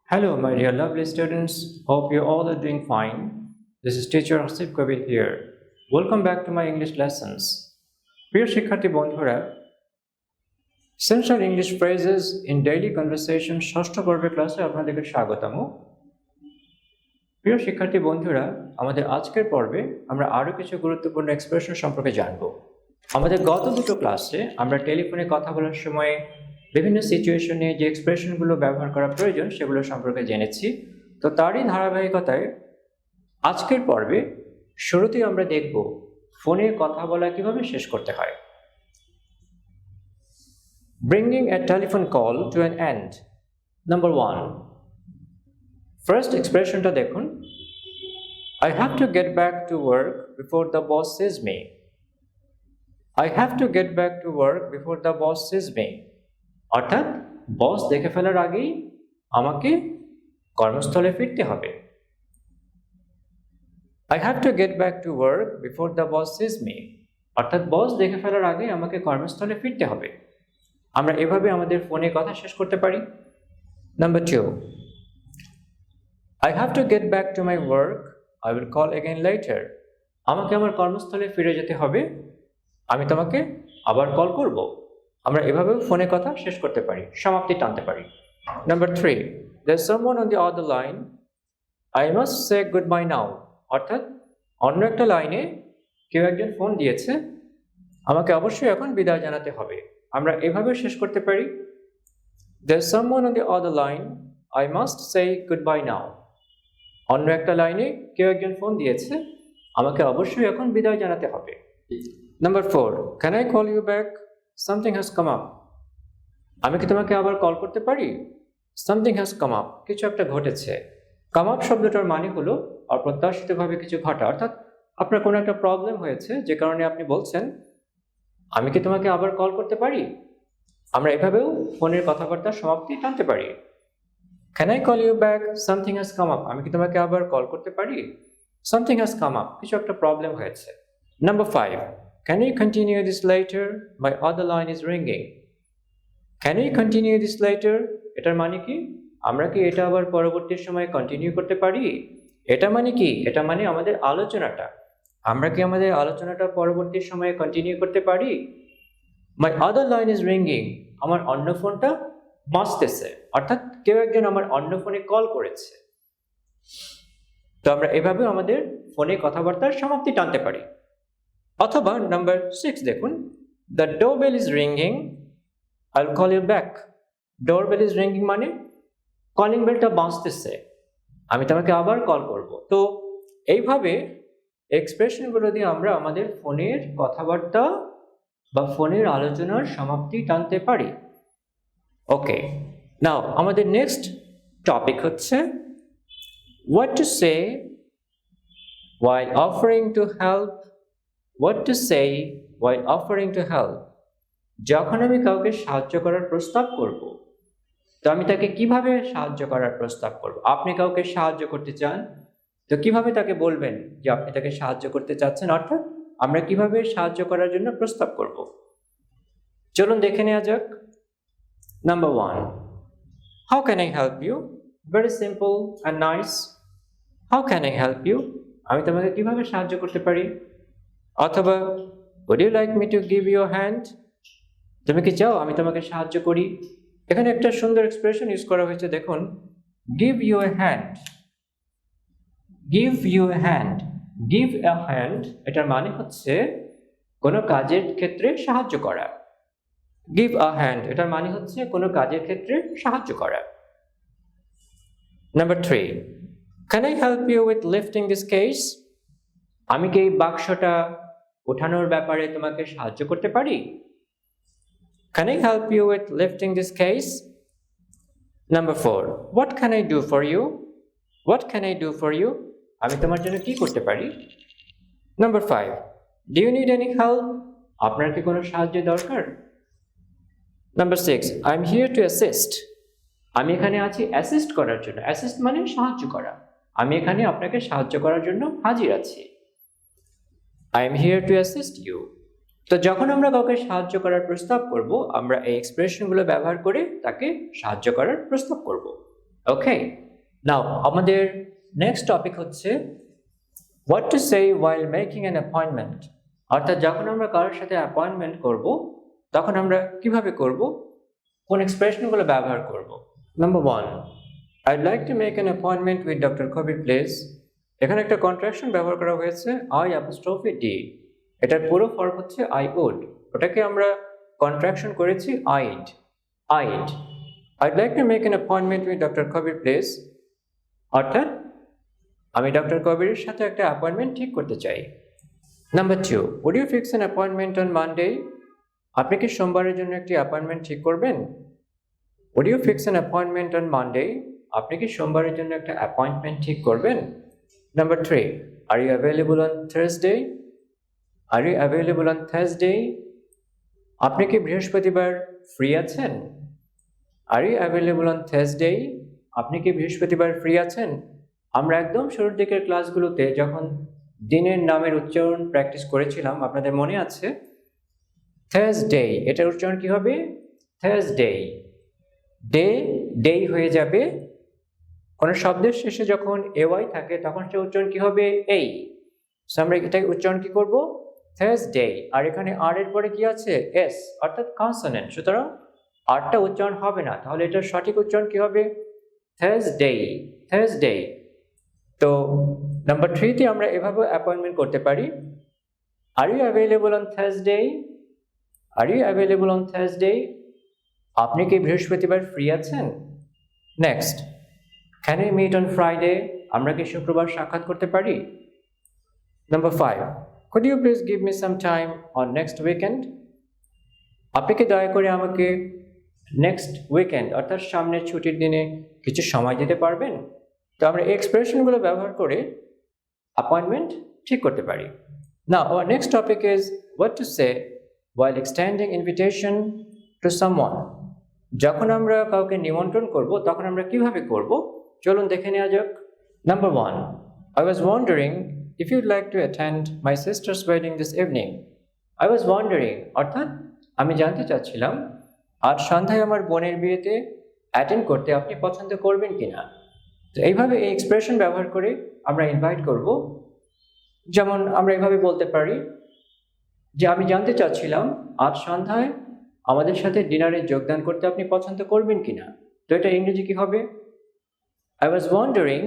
Hello, my dear lovely students. Hope you all are doing fine. This is teacher Hasib Kabir here. Welcome back to my English lessons. প্রিয় শিক্ষার্থী বন্ধুরা, Essential English Phrases in Daily Conversation ষষ্ঠ পর্বের ক্লাসে আপনাদেরকে স্বাগতম। প্রিয় শিক্ষার্থী বন্ধুরা, আমাদের আজকের পর্বে আমরা আরও কিছু গুরুত্বপূর্ণ এক্সপ্রেশন সম্পর্কে জানব। আমাদের গত দুটো ক্লাসে আমরা টেলিফোনে কথা বলার সময় বিভিন্ন সিচুয়েশনে যে এক্সপ্রেশনগুলো ব্যবহার করা প্রয়োজন সেগুলো সম্পর্কে জেনেছি। তো তারই ধারাবাহিকতায় আজকের পর্বে শুরুতেই আমরা দেখব ফোনে কথা বলা কিভাবে শেষ করতে হয়। Bringing a telephone call to an end. Number 1. First expressionটা দেখুন, I have to get back to work before the boss sees me. I have to get back to work before the boss sees me. অর্থাৎ বস দেখে ফেলার আগেই আমাকে কর্মস্থলে ফিরতে হবে। I have to get back to work before the boss sees me. অর্থাৎ বস দেখে ফেলার আগে আমাকে কর্মস্থলে ফিরতে হবে। আমরা এভাবে আমাদের ফোনে কথা শেষ করতে পারি। Number 2. I have to get back to my work. I will call again later. আমাকে আমার কর্মস্থলে ফিরে যেতে হবে, আমি তোমাকে আবার কল করব। আমরা এভাবেও ফোনে কথা শেষ করতে পারি, সমাপ্তি টানতে পারি। Number 3. There's someone on the other line. I must say goodbye now. অর্থাৎ অন্য একটা লাইনে কেউ একজন ফোন দিয়েছে, আমাকে অবশ্যই এখন বিদায় জানাতে হবে। আমরা এভাবে শেষ করতে পারি, There's someone on the other line. I must say goodbye now. অন্য একটা লাইনে কেউ একজন ফোন দিয়েছে, আমাকে অবশ্যই এখন বিদায় জানাতে হবে। Number 4. Can I call you back? Something has come up. আমি কি তোমাকে আবার কল করতে পারি? Something has come up. কিছু একটা ঘটেছে। Come up শব্দটার মানে হলো অপ্রত্যাশিতভাবে কিছু ঘটা, অর্থাৎ আপনার কোনো একটা প্রবলেম হয়েছে যে কারণে আপনি বলছেন আমি কি তোমাকে আবার কল করতে পারি। আমরা এভাবেও ফোনের কথাবার্তার সমাপ্তি টানতে পারি। Can I call you back? Something has come up. আমি কি তোমাকে আবার কল করতে পারি? Something has come up. কিছু একটা প্রবলেম হয়েছে। Number 5. Can you continue this later? My other line is ringing. Can you continue this later? এটার মানে কি? আমরা কি এটা আবার পরবর্তী সময়ে কন্টিনিউ করতে পারি? এটা মানে কি? এটা মানে আমাদের আলোচনাটা। আমরা কি আমাদের আলোচনাটা পরবর্তী সময়ে কন্টিনিউ করতে পারি? My other line is ringing. আমার অন্য ফোনটা বাজতেছে, অর্থাৎ কেউ একজন আমার অন্য ফোনে কল করেছে। তো আমরা এভাবে আমাদের ফোনে কথাবার্তার সমাপ্তি টানতে পারি। অথবা নাম্বার 6 দেখুন, The doorbell is ringing. I'll call you back. Doorbell is ringing মানে কলিং বেলটা বাজতেছে, আমি তোমাকে আবার কল করব। তো এইভাবে এক্সপ্রেশনগুলো দিয়ে আমরা আমাদের ফোনের কথাবার্তা বা ফোনের আলোচনার সমাপ্তি টানতে পারি। ওকে, নাও আমাদের নেক্সট টপিক হচ্ছে what to say while offering to help. What to say while offering to help. যখন আমি কাউকে সাহায্য করার প্রস্তাব করব, তো আমি তাকে কিভাবে সাহায্য করার প্রস্তাব করব। আপনি কাউকে সাহায্য করতে চান, তো কিভাবে তাকে বলবেন যে আপনি তাকে সাহায্য করতে চাচ্ছেন, অর্থাৎ আমরা কিভাবে সাহায্য করার জন্য প্রস্তাব করব। চলুন দেখে নেওয়া যাক। Number 1. How can I help you? Very simple and nice. How can I help you? আমি তোমাকে কিভাবে সাহায্য করতে পারি। অথবা would you like me to give you a hand? তুমি কি চাও আমি তোমাকে সাহায্য করি। এখানে একটা সুন্দর এক্সপ্রেশন ইউজ করা হয়েছে, দেখুন, give you a hand. give you a hand. give a hand এটার মানে হচ্ছে কোনো কাজের ক্ষেত্রে সাহায্য করা। give a hand এটার মানে হচ্ছে কোনো কাজের ক্ষেত্রে সাহায্য করা। Number 3. Can I help you with lifting this case? আমি কি এই বাক্সটা ওঠানোর ব্যাপারে তোমাকে সাহায্য করতে পারি। Can I help you with lifting this case? Number 4. What can I do for you? What can I do for you? আমি তোমার জন্য কি করতে পারি। Number 5. Do you need any help? আপনার কি কোনো সাহায্য দরকার। Number 6. I'm here to assist. আমি এখানে আছি অ্যাসিস্ট করার জন্য। অ্যাসিস্ট মানে সাহায্য করা। আমি এখানে আপনাকে সাহায্য করার জন্য হাজির আছি। I am here to assist you. তো যখন আমরা কাউকে সাহায্য করার প্রস্তাব করব, আমরা এই এক্সপ্রেশনগুলো ব্যবহার করে তাকে সাহায্য করার প্রস্তাব করব। ওকে, নাও আমাদের নেক্সট টপিক হচ্ছে what to say while making an appointment. অর্থাৎ যখন আমরা কারোর সাথে অ্যাপয়েন্টমেন্ট করব তখন আমরা কিভাবে করব, কোন এক্সপ্রেশনগুলো ব্যবহার করব। Number 1, I'd like to make an appointment with doctor Kabir please. এখানে একটা কন্ট্রাকশন ব্যবহার করা হয়েছে আই অ্যাপোস্ট্রফি ডি। এটার পুরো ফর্ম হচ্ছে আই উড, ওটাকে আমরা কন্ট্রাকশন করেছি I'd. I'd I'd like to make an appointment with Dr. Kabir please। অর্থাৎ আমি ডক্টর কবিরের সাথে একটা অ্যাপয়েন্টমেন্ট ঠিক করতে চাই। Number 2, would you fix an appointment on Monday? আপনি কি সোমবারের জন্য একটি অ্যাপয়েন্টমেন্ট ঠিক করবেন? would you fix an appointment on Monday? আপনি কি সোমবারের জন্য একটা অ্যাপয়েন্টমেন্ট ঠিক করবেন? Number 3, are you available on Thursday? are you available on Thursday? আপনি কি বৃহস্পতিবার ফ্রি আছেন? Are you available on Thursday? আপনি কি বৃহস্পতিবার ফ্রি আছেন? আমরা একদম শুরুর দিকের ক্লাসগুলোতে যখন দিনের নামের উচ্চারণ প্র্যাকটিস করেছিলাম, আপনাদের মনে আছে? থার্সডে, এটার উচ্চারণ কি হবে? থার্সডে। ডে ডে হয়ে যাবে, কোনো শব্দের শেষে যখন এওয়াই থাকে তখন সে উচ্চারণ কি হবে? এই। সো আমরা এটাকে উচ্চারণ কি করব? থার্সডে। আর এখানে আর এর পরে কি আছে? এস, অর্থাৎ কনসোনেন্ট, সুতরাং আরটা উচ্চারণ হবে না, তাহলে এটার সঠিক উচ্চারণ কি হবে? থার্সডে। থার্সডে। তো নাম্বার 3তে আমরা এভাবে অ্যাপয়েন্টমেন্ট করতে পারি, are you available on Thursday? Are you available on Thursday? আপনি কি বৃহস্পতিবার ফ্রি আছেন? Next, can you meet on Friday? আমরা কি শুক্রবার সাক্ষাৎ করতে পারি? Number 5, could you please give me some time on next weekend? আপনি কি দয়া করে আমাকে নেক্সট উইকেন্ড অর্থাৎ সামনের ছুটির দিনে কিছু সময় দিতে পারবেন? তো আমরা এই এক্সপ্রেশনগুলো ব্যবহার করে অ্যাপয়েন্টমেন্ট ঠিক করতে পারি। নাও hour next topic is what to say while extending invitation to someone. যখন আমরা কাউকে নিমন্ত্রণ করব তখন আমরা কিভাবে করব, চলুন দেখে নেওয়া যাক। Number 1, I was wandering if ইউড like to attend my sisters wedding this evening. I was wandering অর্থাৎ আমি জানতে চাচ্ছিলাম আজ সন্ধ্যায় আমার বোনের বিয়েতে অ্যাটেন্ড করতে আপনি পছন্দ করবেন কিনা। তো এইভাবে এই এক্সপ্রেশন ব্যবহার করে আমরা ইনভাইট করব। যেমন আমরা এইভাবে বলতে পারি যে আমি জানতে চাচ্ছিলাম আজ সন্ধ্যায় আমাদের সাথে ডিনারে যোগদান করতে আপনি পছন্দ করবেন কিনা। তো এটা ইংরেজি কি হবে? I was wandering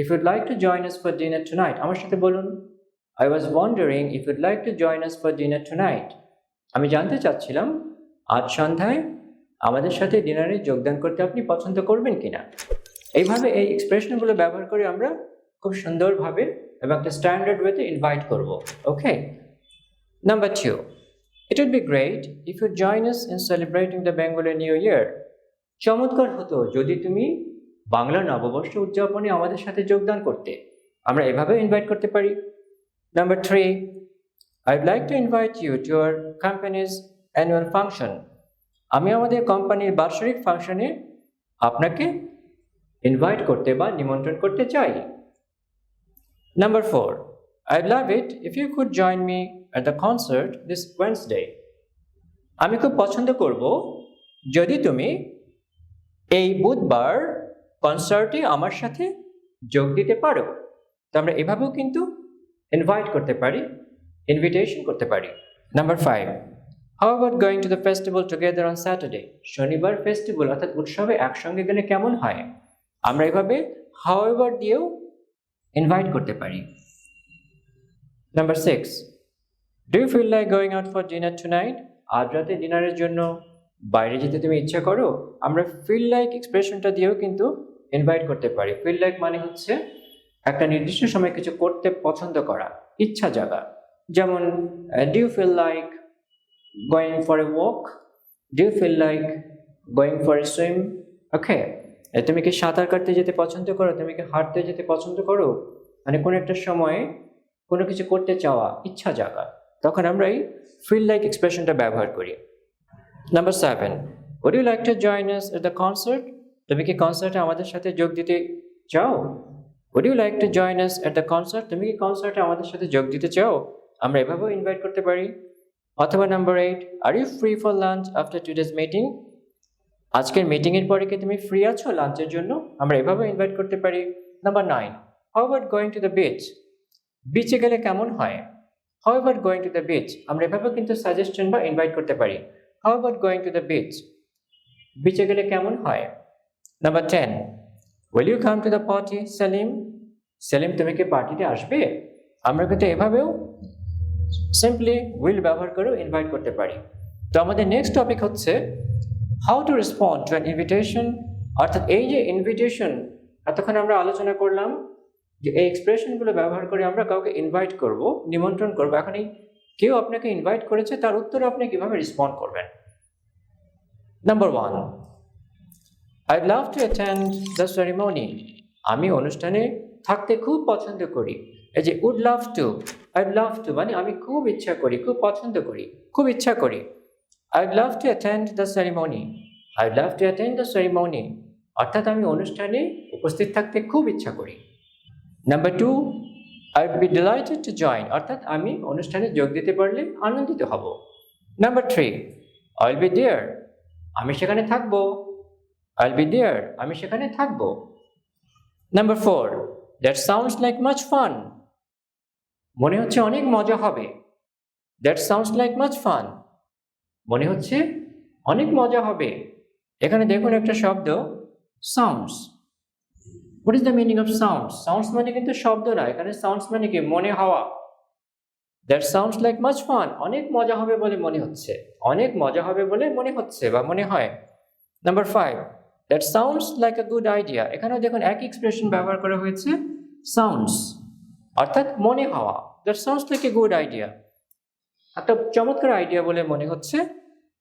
if ইউড like to join us for dinner tonight. আমার সাথে বলুন, I was wandering if ইউড like to join us for dinner tonight. আমি জানতে চাচ্ছিলাম আজ সন্ধ্যায় আমাদের সাথে ডিনারে যোগদান করতে আপনি পছন্দ করবেন কিনা। এইভাবে এই এক্সপ্রেশনগুলো ব্যবহার করে আমরা খুব সুন্দরভাবে এবং একটা স্ট্যান্ডার্ড ওয়েতে ইনভাইট করব। Okay. Number 2, it would be great if you join us in celebrating the Bengali new year. চমৎকার হতো যদি তুমি বাংলা নববর্ষ উদযাপনে আমাদের সাথে যোগদান করতে। আমরা এভাবে ইনভাইট করতে পারি। Number 3, I'd like to invite you to our company's annual function. আমি আমাদের কোম্পানির বার্ষিক ফাংশনে আপনাকে ইনভাইট করতে বা নিমন্ত্রণ করতে চাই। Number 4, I'd love it if you could join me at the concert this Wednesday. আমি খুব পছন্দ করব যদি তুমি এই বুধবার কনসার্টে আমার সাথে যোগ দিতে পারো। তো আমরা এভাবেও কিন্তু ইনভাইট করতে পারি, ইনভিটেশন করতে পারি। Number 5, how about going to the festival together on Saturday. শনিবার ফেস্টিভ্যাল অর্থাৎ উৎসবে একসঙ্গে গেলে কেমন হয়। আমরা এভাবে হাউ এভার দিয়েও ইনভাইট করতে পারি। Number 6, do you feel like going out for dinner tonight. আজ রাতে ডিনারের জন্য বাইরে যেতে তুমি ইচ্ছা করো। আমরা ফিল লাইক এক্সপ্রেশনটা দিয়েও কিন্তু ইনভাইট করতে পারি। ফিল লাইক মানে হচ্ছে একটা নির্দিষ্ট সময় কিছু করতে পছন্দ করা, ইচ্ছা জাগা। যেমন do you feel like going for a walk, do you feel like going for a swim. Okay, তুমি কি সাঁতার কাটতে যেতে পছন্দ করো, তুমি কি হাঁটতে যেতে পছন্দ করো, মানে কোনো একটা সময়ে কোনো কিছু করতে চাওয়া, ইচ্ছা জাগা, তখন আমরা এই ফিল লাইক এক্সপ্রেশনটা ব্যবহার করি। Number 7, would you like to join us at the concert? তুমি কি কনসার্টে আমাদের সাথে যোগ দিতে চাও? would you like to join us at the concert? তুমি কি কনসার্টে আমাদের সাথে যোগ দিতে চাও? আমরা এভাবেও ইনভাইট করতে পারি। অথবা number 8, are you free for lunch after today's meeting? আজকের মিটিং এর পরে কি তুমি ফ্রি আছো লাঞ্চের জন্য? আমরা এভাবে ইনভাইট করতে পারি। Number 9, how about going to the beach? বিচে গেলে কেমন হয়? How about going to the beach? আমরা এভাবে কিন্তু সাজেশন বা ইনভাইট করতে পারি। How about going to the beach? বিচে গেলে কেমন হয়? Number 10, will you come to the party Salim? Salim তুমি কি পার্টিতে আসবে? আমরা কিন্তু এভাবেও সিম্পলি উইল ব্যবহার করেও ইনভাইট করতে পারি। তো আমাদের নেক্সট টপিক হচ্ছে how to respond to an invitation. অর্থাৎ এই যে ইনভিটেশন, এতক্ষণ আমরা আলোচনা করলাম যে এই এক্সপ্রেশনগুলো ব্যবহার করে আমরা কাউকে ইনভাইট করব, নিমন্ত্রণ করব। এখন এই কেউ আপনাকে ইনভাইট করেছে, তার উত্তরে আপনি কিভাবে রেসপন্ড করবেন? Number 1, I'd love to attend the ceremony. আমি অনুষ্ঠানে থাকতে খুব পছন্দ করি। এই যে would love to, I'd love to মানে আমি খুব ইচ্ছা করি, খুব পছন্দ করি, খুব ইচ্ছা করি। I'd love to attend the ceremony, I'd love to attend the ceremony অর্থাৎ আমি অনুষ্ঠানে উপস্থিত থাকতে খুব ইচ্ছা করি। Number 2, I'd be delighted to join অর্থাৎ আমি অনুষ্ঠানে যোগ দিতে পারলে আনন্দিত হব। Number 3, I will be there, আমি সেখানে থাকবো। আই উইল বি দেয়ার, আমি সেখানে থাকবো। Number 4, that sounds like much fun, মনে হচ্ছে অনেক মজা হবে। That sounds like much fun, মনে হচ্ছে অনেক মজা হবে। এখানে দেখুন একটা শব্দ sounds. What is the meaning of sounds? Sounds মানে কিন্তু শব্দ না, এখানে সাউন্ডস মানে কি? মনে হওয়া। That sounds like much fun, অনেক মজা হবে বলে মনে হচ্ছে, অনেক মজা হবে বলে মনে হচ্ছে বা মনে হয়। Number 5, that sounds like a good idea. এখানেও দেখুন একই এক্সপ্রেশন ব্যবহার করা হয়েছে, সাউন্ডস অর্থাৎ মনে হওয়া। That sounds like a good idea, একটা চমৎকার আইডিয়া বলে মনে হচ্ছে।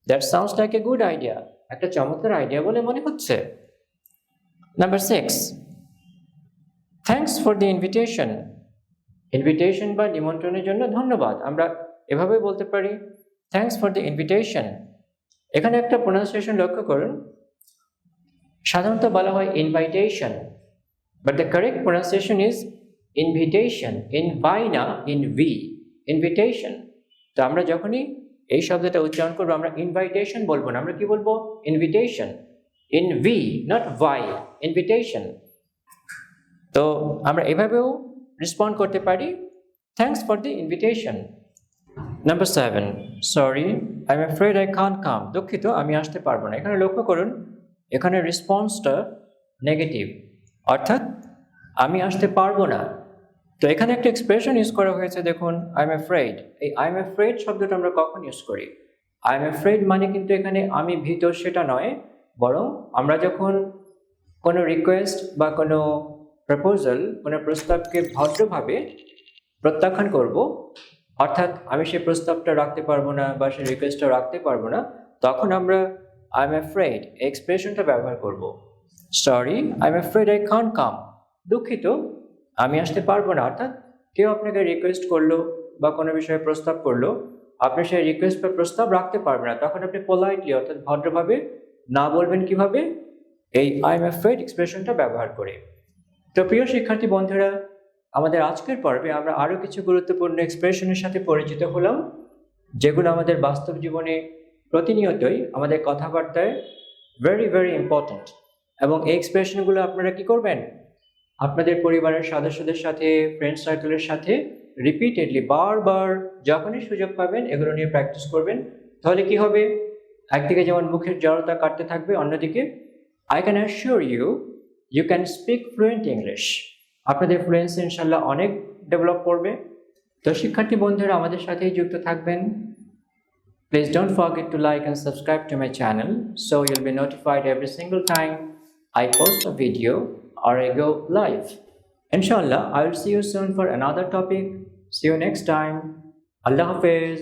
That sounds like a good idea, একটা চমৎকার আইডিয়া বলে মনে হচ্ছে। Number 6, thanks for the invitation. Invitation বা নিমন্ত্রণের জন্য ধন্যবাদ, আমরা এভাবে বলতে পারি থ্যাঙ্কস ফর দ্য ইনভিটেশন। এখানে একটা প্রোনাউন্সিয়েশন লক্ষ্য করুন, সাধারণত বলা হয় invitation, but the correct pronunciation is invitation, in ভাই না, ইন ভি, ইনভিটেশন। তো আমরা যখনই এই শব্দটা উচ্চারণ করবো আমরা ইনভাইটেশন বলবো না, আমরা কি বলবো? ইনভিটেশন, ইন ভি নট ভাই, ইনভিটেশন। তো আমরা এভাবেও রেসপন্ড করতে পারি, thanks for the invitation. Number 7, sorry I am afraid I can't come, দুঃখিত আমি আসতে পারবো না। এখানে লক্ষ্য করুন, এখানে রেসপন্সটা নেগেটিভ, অর্থাৎ আমি আসতে পারবো না। তো এখানে একটা এক্সপ্রেশন ইউজ করা হয়েছে, দেখুন আই এম অ্যাফ্রেড। এই আই এম অ্যাফ্রেড শব্দটা আমরা কখন ইউজ করি? আই এম অ্যাফ্রেড মানে কিন্তু এখানে আমি ভীত সেটা নয়, বরং আমরা যখন কোনো রিকোয়েস্ট বা কোনো প্রপোজাল, কোনো প্রস্তাবকে ভদ্রভাবে প্রত্যাখ্যান করব, অর্থাৎ আমি সেই প্রস্তাবটা রাখতে পারবো না বা সেই রিকোয়েস্টটা রাখতে পারবো না, তখন আমরা আই এম অ্যাফ্রেড এক্সপ্রেশনটা ব্যবহার করব। Sorry I am afraid I can't come, দুঃখিত আমি আসতে পারবো না। অর্থাৎ কেউ আপনাকে রিকোয়েস্ট করলো বা কোনো বিষয়ে প্রস্তাব করলো, আপনি সেই রিকোয়েস্ট বা প্রস্তাব রাখতে পারবেন না, তখন আপনি পোলাইটলি অর্থাৎ ভদ্রভাবে না বলবেন কিভাবে? এই আই এম অ্যাফ্রেড এক্সপ্রেশনটা ব্যবহার করে। তো প্রিয় শিক্ষার্থী বন্ধুরা, আমাদের আজকের পর্বে আমরা আরও কিছু গুরুত্বপূর্ণ এক্সপ্রেশনের সাথে পরিচিত হলাম, যেগুলো আমাদের বাস্তব জীবনে প্রতিনিয়তই আমাদের কথাবার্তায় ভেরি ভেরি ইম্পর্ট্যান্ট। এবং এই এক্সপ্রেশনগুলো আপনারা কি করবেন? আপনাদের পরিবারের সদস্যদের সাথে, ফ্রেন্ড সার্কেলের সাথে রিপিটেডলি বারবার যখনই সুযোগ পাবেন এগুলো নিয়ে প্র্যাকটিস করবেন। তাহলে কি হবে? একদিকে যেমন মুখের জড়তা কাটতে থাকবে, অন্যদিকে I can assure you can speak fluent English. আপনাদের ফ্লুয়েন্সি ইনশাল্লাহ অনেক ডেভেলপ করবে। তো শিক্ষার্থী বন্ধুরা আমাদের সাথেই যুক্ত থাকবেন। Please don't forget to like and subscribe to my channel so you'll be notified every single time I post a video or I go live. Inshallah, I will see you soon for another topic. See you next time. Allah Hafiz.